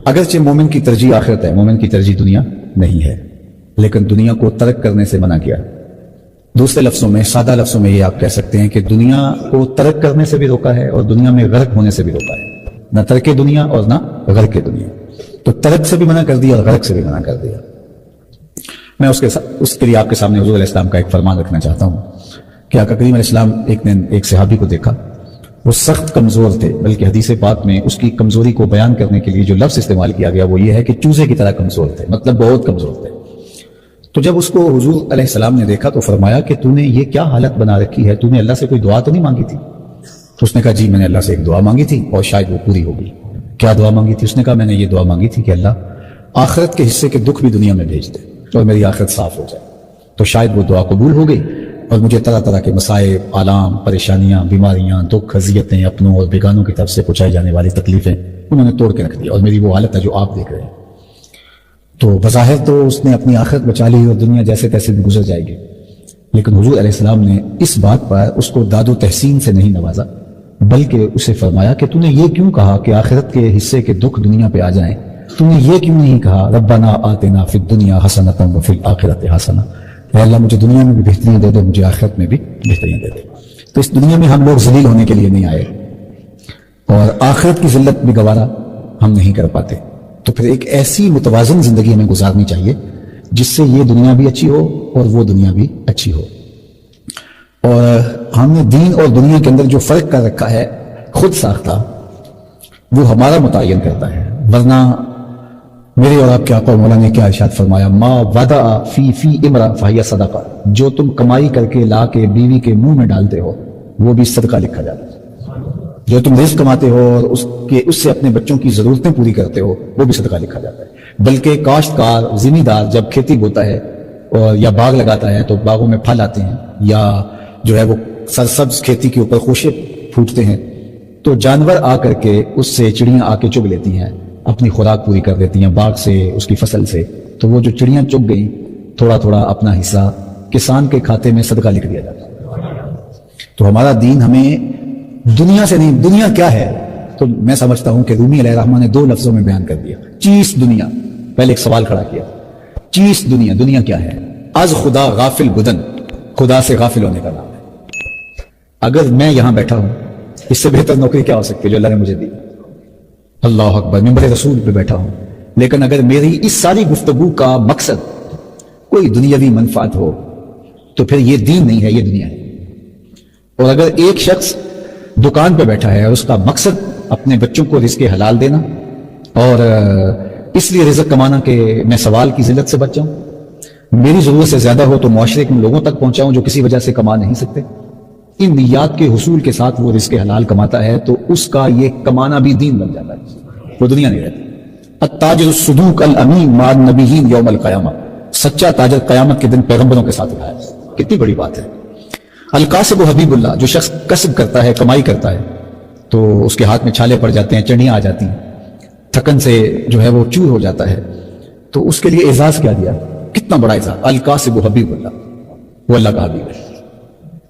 اگرچہ مومن کی ترجیح آخرت ہے، مومن کی ترجیح دنیا نہیں ہے، لیکن دنیا کو ترک کرنے سے منع کیا۔ دوسرے لفظوں میں، سادہ لفظوں میں یہ آپ کہہ سکتے ہیں کہ دنیا کو ترک کرنے سے بھی روکا ہے اور دنیا میں غرق ہونے سے بھی روکا ہے، نہ ترک دنیا اور نہ غرق دنیا۔ تو ترک سے بھی منع کر دیا اور غرق سے بھی منع کر دیا۔ میں اس کے لیے آپ کے سامنے حضور علیہ السلام کا ایک فرمان رکھنا چاہتا ہوں کہ آقا کریم علیہ السلام ایک دن ایک صحابی کو دیکھا، وہ سخت کمزور تھے، بلکہ حدیث پاک میں اس کی کمزوری کو بیان کرنے کے لیے جو لفظ استعمال کیا گیا وہ یہ ہے کہ چوزے کی طرح کمزور تھے، مطلب بہت کمزور تھے۔ تو جب اس کو حضور علیہ السلام نے دیکھا تو فرمایا کہ تو نے یہ کیا حالت بنا رکھی ہے، تو نے اللہ سے کوئی دعا تو نہیں مانگی تھی؟ تو اس نے کہا جی میں نے اللہ سے ایک دعا مانگی تھی اور شاید وہ پوری ہوگی۔ کیا دعا مانگی تھی؟ اس نے کہا میں نے یہ دعا مانگی تھی کہ اللہ آخرت کے حصے کے دکھ بھی دنیا میں بھیج دے اور میری آخرت صاف ہو جائے۔ تو شاید وہ دعا قبول ہو گئی اور مجھے طرح طرح کے مسائب، آلام، پریشانیاں، بیماریاں، دکھ، اذیتیں، اپنوں اور بیگانوں کی طرف سے پہنچائی جانے والی تکلیفیں انہوں نے توڑ کے رکھ دی اور میری وہ حالت ہے جو آپ دیکھ رہے ہیں۔ تو بظاہر تو اس نے اپنی آخرت بچا لی اور دنیا جیسے تیسے بھی گزر جائے گی، لیکن حضور علیہ السلام نے اس بات پر اس کو داد و تحسین سے نہیں نوازا، بلکہ اسے فرمایا کہ تو نے یہ کیوں کہا کہ آخرت کے حصے کے دکھ دنیا پہ آ جائیں؟ تو نے یہ کیوں نہیں کہا ربنا آتنا فی الدنیا حسنۃ وفی الآخرۃ حسنہ، اے اللہ مجھے دنیا میں بھی بہتریاں دے دے، مجھے آخرت میں بھی بہتریاں دے دے۔ تو اس دنیا میں ہم لوگ ذلیل ہونے کے لیے نہیں آئے اور آخرت کی ذلت بھی گوارا ہم نہیں کر پاتے، تو پھر ایک ایسی متوازن زندگی ہمیں گزارنی چاہیے جس سے یہ دنیا بھی اچھی ہو اور وہ دنیا بھی اچھی ہو۔ اور ہم نے دین اور دنیا کے اندر جو فرق کر رکھا ہے خود ساختہ، وہ ہمارا متعین کرتا ہے، ورنہ میرے اور آپ کے آقا و مولا نے کیا ارشاد فرمایا، ما وضع فی امرأ فہی صدقہ، جو تم کمائی کر کے لا کے بیوی کے منہ میں ڈالتے ہو وہ بھی صدقہ لکھا جاتا ہے۔ جو تم رزق کماتے ہو اور اس سے اپنے بچوں کی ضرورتیں پوری کرتے ہو وہ بھی صدقہ لکھا جاتا ہے۔ بلکہ کاشتکار، زمیندار جب کھیتی بوتا ہے اور یا باغ لگاتا ہے تو باغوں میں پھل آتے ہیں یا جو ہے وہ سرسبز کھیتی کے اوپر خوشے پھوٹتے ہیں، تو جانور آ کر کے اس سے، چڑیاں آ کے چگ لیتی ہیں، اپنی خوراک پوری کر دیتی ہیں باغ سے، اس کی فصل سے۔ تو وہ جو چڑیاں چگ گئیں، تھوڑا تھوڑا اپنا حصہ کسان کے کھاتے میں صدقہ لکھ دیا جاتا ہے۔ تو ہمارا دین ہمیں دنیا سے نہیں، دنیا کیا ہے تو میں سمجھتا ہوں کہ رومی علیہ الرحمہ نے 2 لفظوں میں بیان کر دیا، چیز دنیا۔ پہلے ایک سوال کھڑا کیا، چیز دنیا، دنیا کیا ہے؟ از خدا غافل بدن، خدا سے غافل ہونے کا نام ہے۔ اگر میں یہاں بیٹھا ہوں، اس سے بہتر نوکری کیا ہو سکتی ہے جو اللہ نے مجھے دی؟ اللہ اکبر، ممبر رسول پہ بیٹھا ہوں، لیکن اگر میری اس ساری گفتگو کا مقصد کوئی دنیاوی منفعت ہو تو پھر یہ دین نہیں ہے، یہ دنیا ہے۔ اور اگر ایک شخص دکان پہ بیٹھا ہے اور اس کا مقصد اپنے بچوں کو رزق حلال دینا اور اس لیے رزق کمانا کہ میں سوال کی ذلت سے بچ جاؤں، میری ضرورت سے زیادہ ہو تو معاشرے کے لوگوں تک پہنچاؤں جو کسی وجہ سے کما نہیں سکتے، ان نیات کے حصول کے ساتھ وہ رزق حلال کماتا ہے تو اس کا یہ کمانا بھی دین بن جاتا ہے، وہ دنیا نہیں رہتی۔ التاجر الصدوق الامین مع النبیین یوم القیامہ، سچا تاجر قیامت کے دن پیغمبروں کے ساتھ اٹھایا۔ کتنی بڑی بات ہے۔ القاسب حبیب اللہ، جو شخص کسب کرتا ہے، کمائی کرتا ہے تو اس کے ہاتھ میں چھالے پڑ جاتے ہیں، چڑیاں آ جاتی ہیں، تھکن سے جو ہے وہ چور ہو جاتا ہے، تو اس کے لیے اعزاز کیا دیا، کتنا بڑا اعزاز، القاسب حبیب اللہ، وہ اللہ کا حبیب ہے۔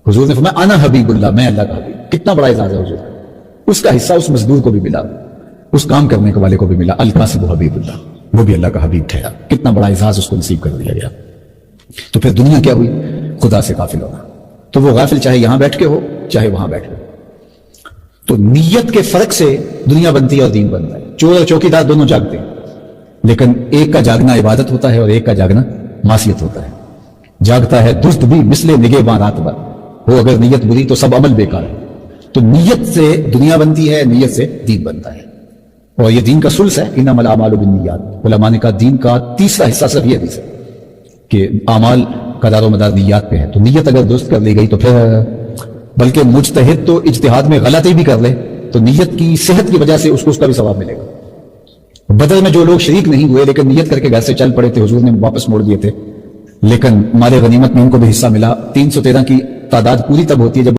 حضور نے فرمایا انا حبیب اللہ، میں اللہ کا حبیب، کتنا بڑا اعزاز ہے حضور۔ اس کا حصہ اس مزدور کو بھی ملا، اس کام کرنے کے والے کو بھی ملا، القاسب حبیب اللہ، وہ بھی اللہ کا حبیب ٹھہرا، کتنا بڑا اعزاز اس کو نصیب کر دیا گیا۔ تو پھر دنیا کیا ہوئی؟ خدا سے غافل ہونا۔ تو وہ غافل چاہے یہاں بیٹھ کے ہو چاہے وہاں بیٹھ کے ہو۔ تو نیت کے فرق سے دنیا بنتی ہے اور دین بنتا ہے۔ چور اور چوکیدار دونوں جاگتے ہیں، لیکن ایک کا جاگنا عبادت ہوتا ہے اور ایک کا جاگنا معصیت ہوتا ہے۔ جاگتا ہے دست بھی مثل نگہباں رات بھر، وہ اگر نیت بری تو سب عمل بیکار ہے۔ تو نیت سے دنیا بنتی ہے، نیت سے دین بنتا ہے، اور یہ دین کا ثلث ہے، انما الاعمال بالنیات۔ علماء نے کہا دین کا تیسرا حصہ صرف یہ حدیث ہے کہ اعمال کا دار و مدار نیات پہ ہے۔ تو نیت اگر درست کر لی گئی تو پھر، بلکہ مجتہد تو اجتہاد میں غلطی بھی کر لے تو نیت کی صحت کی وجہ سے اس کو اس کا بھی ثواب ملے گا۔ بدر میں جو لوگ شریک نہیں ہوئے لیکن نیت کر کے گھر سے چل پڑے تھے، حضور نے واپس موڑ دیے تھے، لیکن مال غنیمت میں ان کو بھی حصہ ملا۔ 313 کی تعداد پوری تب ہوتی ہے جب